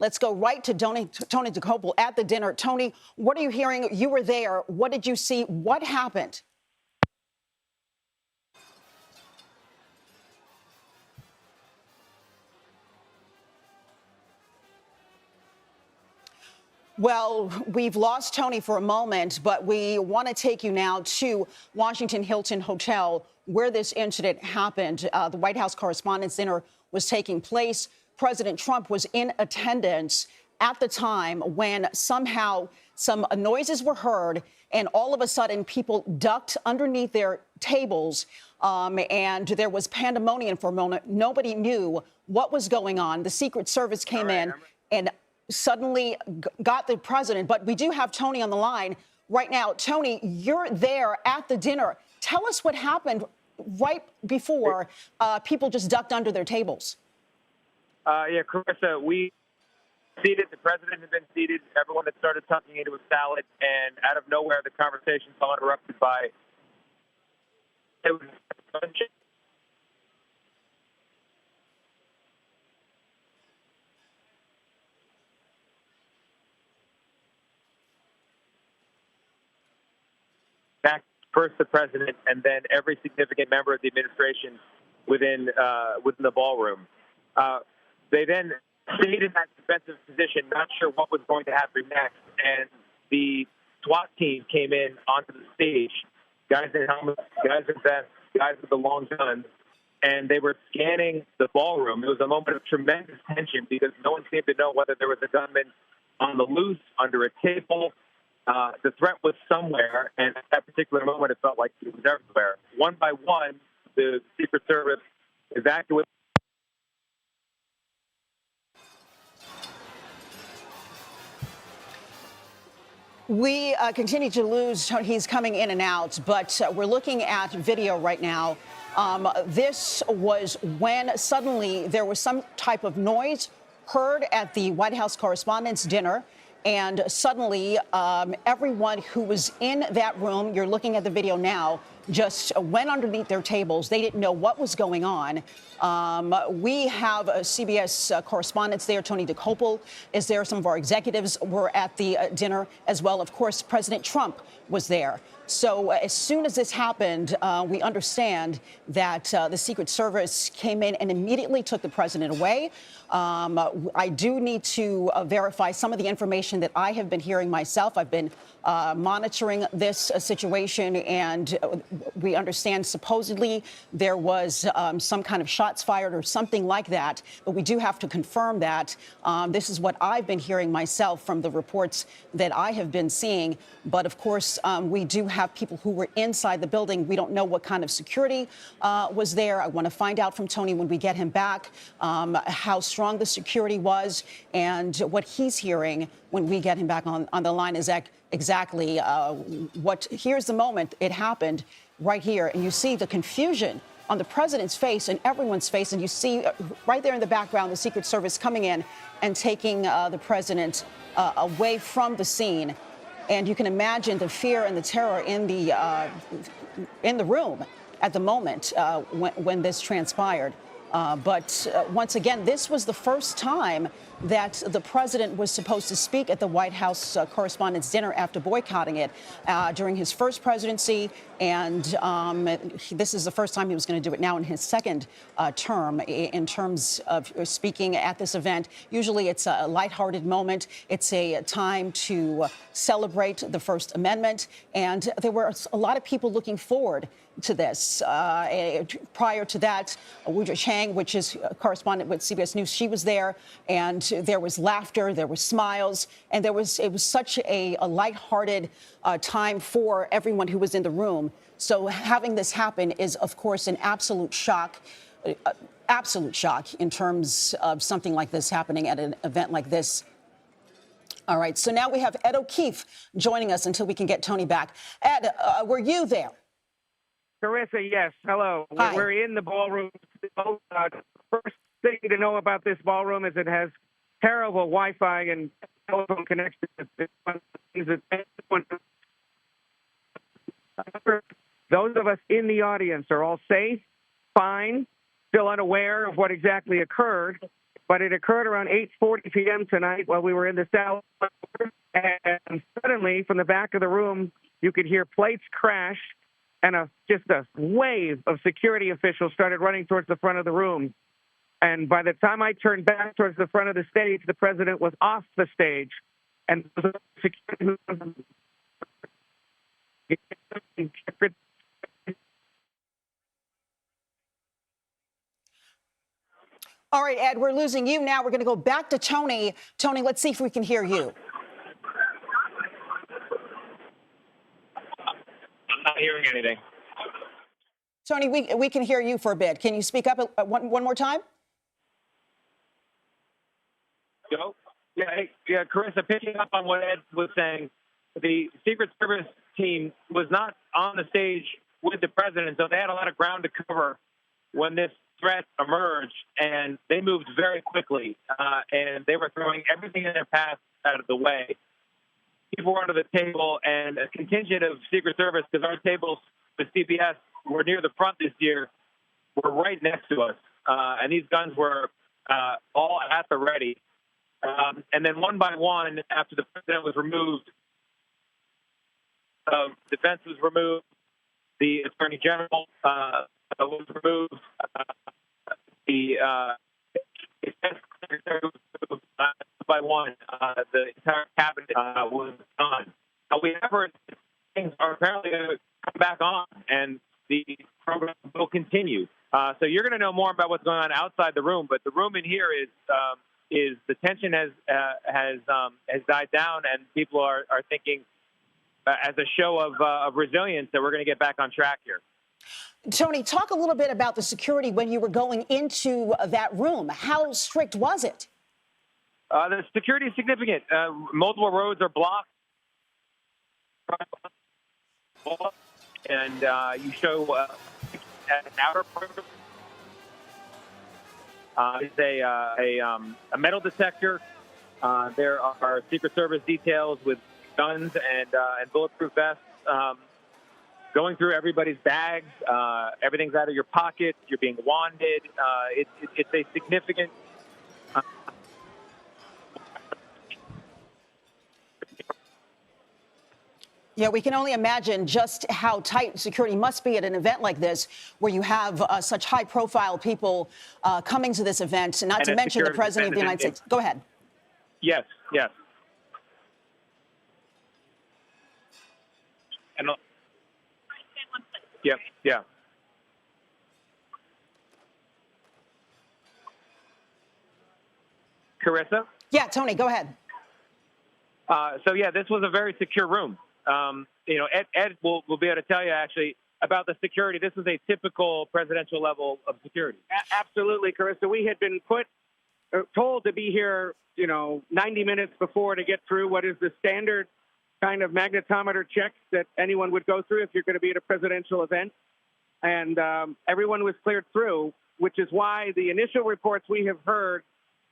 Let's go right to Tony Dokoupil at the dinner. Tony, what are you hearing? You were there. What did you see? What happened? Well, we've lost Tony for a moment, but we want to take you now to Washington Hilton Hotel, where this incident happened. The White House Correspondents Dinner was taking place. President Trump was in attendance at the time when somehow some noises were heard, and all of a sudden people ducked underneath their tables, and there was pandemonium for a moment. Nobody knew what was going on. The Secret Service came in and suddenly got the president. But we do have Tony on the line right now. Tony, you're there at the dinner. Tell us what happened right before people just ducked under their tables. Yeah, Carissa, we seated. The president had been seated. Everyone had started tucking into a salad, and out of nowhere, the conversation was interrupted by it was first the president, and then every significant member of the administration within the ballroom. They then stayed in that defensive position, not sure what was going to happen next, and the SWAT team came in onto the stage, guys in helmets, guys in vests, guys with the long guns, and they were scanning the ballroom. It was a moment of tremendous tension because no one seemed to know whether there was a gunman on the loose, under a table. The threat was somewhere, and at that particular moment, it felt like it was everywhere. One by one, the Secret Service evacuated. We continue to lose. He's coming in and out, but we're looking at video right now. This was when suddenly there was some type of noise heard at the White House Correspondents' Dinner. And suddenly, everyone who was in that room, you're looking at the video now, just went underneath their tables. They didn't know what was going on. We have CBS correspondents there. Tony Dokoupil is there. Some of our executives were at the dinner as well. Of course, President Trump was there. So as soon as this happened, we understand that the Secret Service came in and immediately took the president away. I do need to verify some of the information that I have been hearing myself. I've been monitoring this situation, and we understand supposedly there was some kind of shots fired or something like that, but we do have to confirm that. This is what I've been hearing myself from the reports that I have been seeing. But of course, we do have people who were inside the building. We don't know what kind of security was there. I want to find out from Tony when we get him back how strong the security was, and what he's hearing when we get him back on the line is exactly what. Here's the moment it happened right here, and you see the confusion on the president's face and everyone's face, and you see right there in the background the Secret Service coming in and taking the president away from the scene. And you can imagine the fear and the terror in the room at the moment when this transpired. But once again, this was the first time that the president was supposed to speak at the White House Correspondents' Dinner after boycotting it during his first presidency. And this is the first time he was going to do it now in his second term in terms of speaking at this event. Usually it's a lighthearted moment. It's a time to celebrate the First Amendment. And there were a lot of people looking forward to this. Prior to that, Wuja Chang, which is a correspondent with CBS News, she was there, and there was laughter, there were smiles, and it was such a lighthearted time for everyone who was in the room. So having this happen is, of course, an absolute shock in terms of something like this happening at an event like this. All right, so now we have Ed O'Keefe joining us until we can get Tony back. Ed, were you there? Carissa, yes. Hello. Hi. We're in the ballroom. First thing to know about this ballroom is it has terrible Wi-Fi and telephone connection. Those of us in the audience are all safe, fine, still unaware of what exactly occurred. but it occurred around 8:40 p.m. tonight while we were in the South. And suddenly, from the back of the room, you could hear plates crash, and just a wave of security officials started running towards the front of the room. And by the time I turned back towards the front of the stage, the president was off the stage, and security. All right, Ed, we're losing you now. We're going to go back to Tony. Tony, let's see if we can hear you. I'm not hearing anything. Tony, we can hear you for a bit. Can you speak up one more time? Go. Yeah, Carissa, picking up on what Ed was saying, the Secret Service team was not on the stage with the president, so they had a lot of ground to cover when this threat emerged, and they moved very quickly, and they were throwing everything in their path out of the way. People were under the table, and a contingent of Secret Service, because our tables with CBS were near the front this year, were right next to us, and these guns were all at the ready. And then one by one, after the president was removed, defense was removed, the attorney general was removed, the defense secretary was removed by one. The entire cabinet was gone. However, things are apparently going to come back on, and the program will continue. So you're going to know more about what's going on outside the room, but the room in here is the tension has died down, and people are thinking, as a show of resilience, that we're going to get back on track here. Tony, talk a little bit about the security when you were going into that room. How strict was it? The security is significant. Multiple roads are blocked, and you show an outer perimeter. It's a metal detector. There are Secret Service details with guns and bulletproof vests going through everybody's bags. Everything's out of your pocket. You're being wanded. It's a significant. Yeah, we can only imagine just how tight security must be at an event like this, where you have such high-profile people coming to this event, not to mention the President of the United States. Go ahead. Yes. And, yeah. Carissa? Yeah, Tony, go ahead. This was a very secure room. Ed will be able to tell you, actually, about the security. This is a typical presidential level of security. Absolutely, Carissa. We had been told to be here, 90 minutes before to get through what is the standard kind of magnetometer check that anyone would go through if you're going to be at a presidential event. And everyone was cleared through, which is why the initial reports we have heard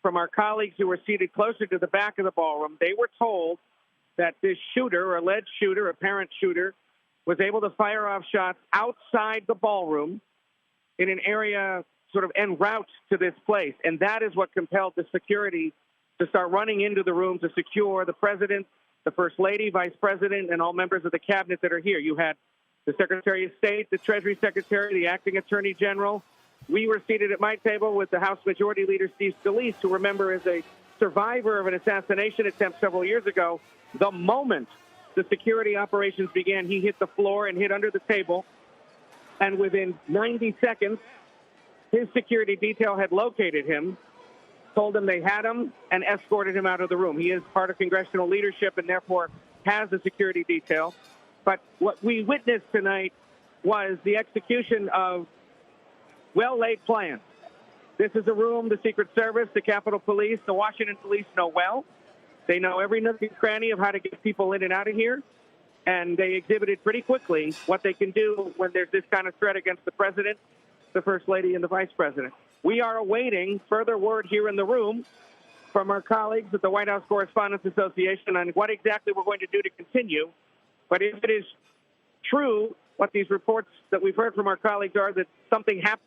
from our colleagues who were seated closer to the back of the ballroom, they were told that this shooter, or alleged shooter, apparent shooter, was able to fire off shots outside the ballroom in an area sort of en route to this place. And that is what compelled the security to start running into the room to secure the president, the first lady, vice president, and all members of the cabinet that are here. You had the Secretary of State, the Treasury Secretary, the acting Attorney General. We were seated at my table with the House Majority Leader, Steve Scalise, who, remember, is a survivor of an assassination attempt several years ago. The moment the security operations began, he hit the floor and hid under the table. And within 90 seconds, his security detail had located him, told him they had him, and escorted him out of the room. He is part of congressional leadership and therefore has a security detail. But what we witnessed tonight was the execution of well-laid plans. This is a room the Secret Service, the Capitol Police, the Washington Police know well. They know every nook and cranny of how to get people in and out of here. And they exhibited pretty quickly what they can do when there's this kind of threat against the president, the first lady, and the vice president. We are awaiting further word here in the room from our colleagues at the White House Correspondents Association on what exactly we're going to do to continue. But if it is true, what these reports that we've heard from our colleagues are, that something happened.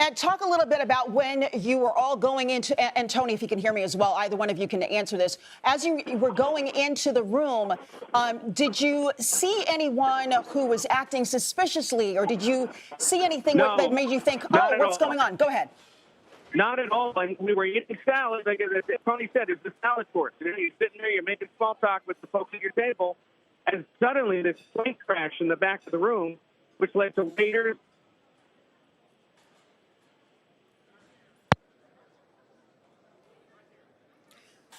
And talk a little bit about when you were all going into, and Tony, if you can hear me as well, either one of you can answer this. As you were going into the room, did you see anyone who was acting suspiciously, or did you see anything that made you think, oh, what's going on? Go ahead. Not at all. And we were eating salad. Like Tony said, it's the salad course. You're sitting there, you're making small talk with the folks at your table, and suddenly this plane crashed in the back of the room, which led to waiters.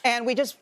And we just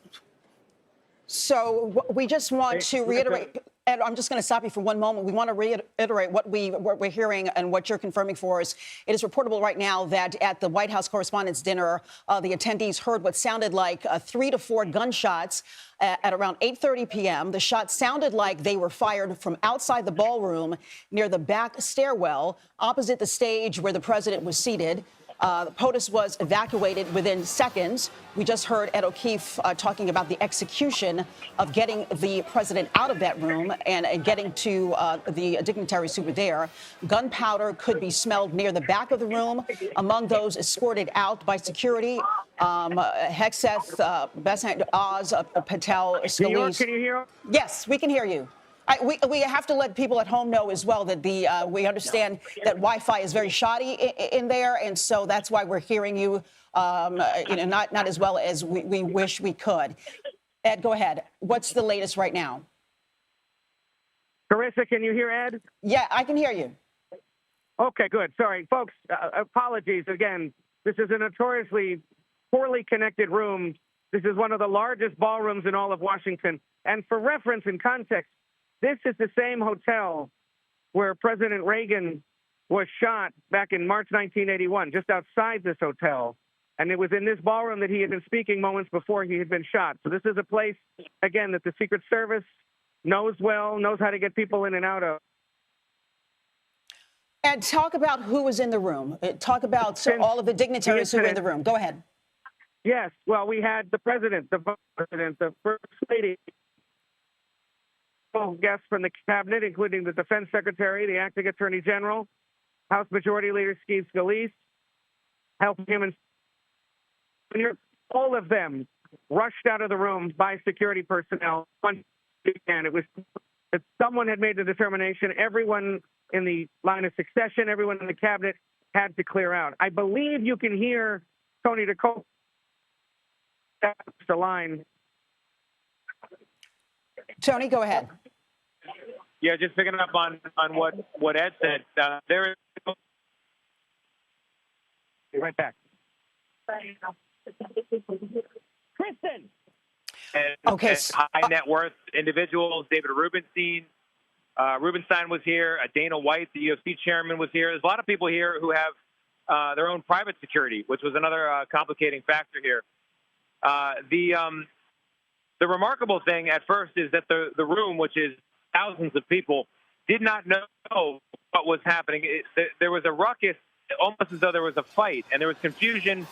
want to reiterate, Ed, I'm just going to stop you for one moment. We want to reiterate what we're hearing and what you're confirming for us. It is reportable right now that at the White House Correspondents Dinner, the attendees heard what sounded like 3 to 4 gunshots at around 8:30 p.m. The shots sounded like they were fired from outside the ballroom near the back stairwell opposite the stage where the president was seated. The POTUS was evacuated within seconds. We just heard Ed O'Keefe talking about the execution of getting the president out of that room and getting to the dignitaries who were there. Gunpowder could be smelled near the back of the room. Among those escorted out by security, Hegseth, Besant, Oz, Patel, Scalise. Can you hear? Yes, we can hear you. We have to let people at home know as well that we understand that Wi-Fi is very shoddy in there, and so that's why we're hearing you, not as well as we wish we could. Ed, go ahead. What's the latest right now? Carissa, can you hear Ed? Yeah, I can hear you. Okay, good. Sorry, folks. Apologies again. This is a notoriously poorly connected room. This is one of the largest ballrooms in all of Washington, and for reference and context, this is the same hotel where President Reagan was shot back in March 1981, just outside this hotel. And it was in this ballroom that he had been speaking moments before he had been shot. So this is a place, again, that the Secret Service knows well, knows how to get people in and out of. And talk about who was in the room. Talk about all of the dignitaries who were in the room. Go ahead. Yes. Well, we had the president, the vice president, the first lady, guests from the cabinet, including the defense secretary, the acting attorney general, House Majority Leader Steve Scalise, Health and Human Services. All of them rushed out of the room by security personnel. And it was that someone had made the determination. Everyone in the line of succession, everyone in the cabinet had to clear out. I believe you can hear Tony Dokoupil. That's the line. Tony, go ahead. Yeah, just picking up on what Ed said. There is. Be right back. Kristen. Okay. High net worth individuals. David Rubenstein was here. Dana White, the UFC chairman, was here. There's a lot of people here who have their own private security, which was another complicating factor here. The remarkable thing at first is that the room, which is thousands of people, did not know what was happening. There was a ruckus, almost as though there was a fight, and there was confusion.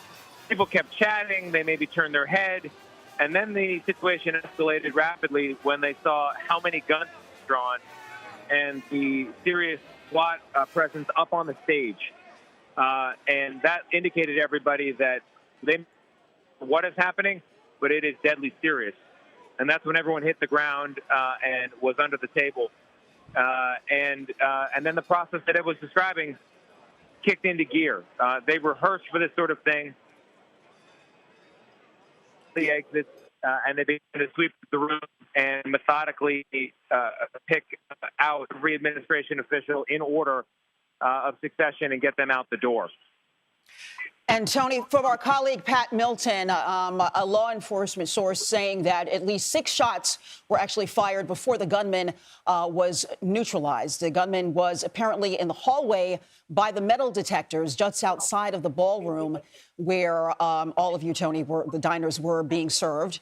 People kept chatting. They maybe turned their head. And then the situation escalated rapidly when they saw how many guns were drawn and the serious SWAT presence up on the stage. And that indicated to everybody that they know what is happening, but it is deadly serious. And that's when everyone hit the ground and was under the table. And then the process that Ed was describing kicked into gear. They rehearsed for this sort of thing. The exits, and they began to sweep the room and methodically pick out every administration official in order of succession and get them out the door. And Tony, from our colleague Pat Milton, a law enforcement source saying that at least 6 shots were actually fired before the gunman was neutralized. The gunman was apparently in the hallway by the metal detectors just outside of the ballroom where all of you, Tony, the diners were being served.